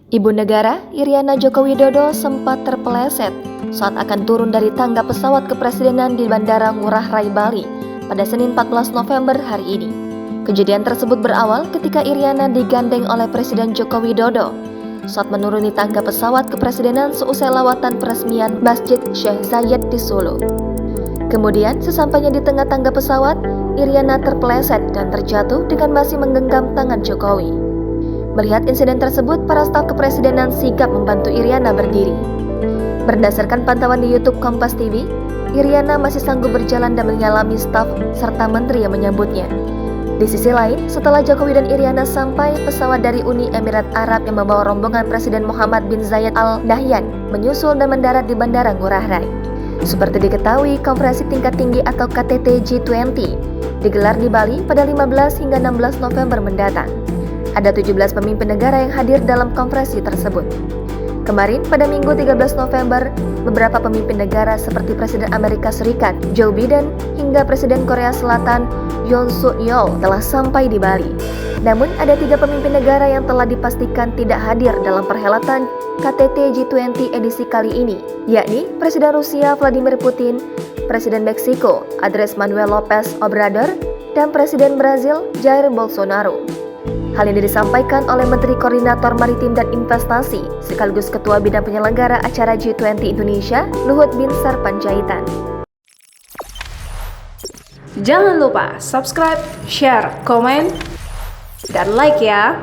Ibu negara Iriana Joko Widodo sempat terpeleset saat akan turun dari tangga pesawat kepresidenan di Bandara Ngurah Rai Bali pada Senin 14 November hari ini. Kejadian tersebut berawal ketika Iriana digandeng oleh Presiden Joko Widodo saat menuruni tangga pesawat kepresidenan seusai lawatan peresmian Masjid Syekh Zayed di Solo. Kemudian sesampainya di tengah tangga pesawat, Iriana terpeleset dan terjatuh dengan masih menggenggam tangan Jokowi. Melihat insiden tersebut, para staf kepresidenan sigap membantu Iriana berdiri. Berdasarkan pantauan di YouTube Kompas TV, Iriana masih sanggup berjalan dan menyalami staf serta menteri yang menyambutnya. Di sisi lain, setelah Jokowi dan Iriana sampai, pesawat dari Uni Emirat Arab yang membawa rombongan Presiden Muhammad bin Zayed Al Nahyan menyusul dan mendarat di Bandara Ngurah Rai. Seperti diketahui, konferensi tingkat tinggi atau KTT G20 digelar di Bali pada 15 hingga 16 November mendatang. Ada 17 pemimpin negara yang hadir dalam konferensi tersebut. Kemarin, pada Minggu 13 November, beberapa pemimpin negara seperti Presiden Amerika Serikat Joe Biden hingga Presiden Korea Selatan Yoon Suk Yeol telah sampai di Bali. Namun, ada 3 pemimpin negara yang telah dipastikan tidak hadir dalam perhelatan KTT G20 edisi kali ini, yakni Presiden Rusia Vladimir Putin, Presiden Meksiko Andrés Manuel López Obrador, dan Presiden Brazil Jair Bolsonaro. Hal ini disampaikan oleh Menteri Koordinator Maritim dan Investasi sekaligus Ketua Bidang Penyelenggara acara G20 Indonesia, Luhut Binsar Panjaitan. Jangan lupa subscribe, share, komen, dan like ya!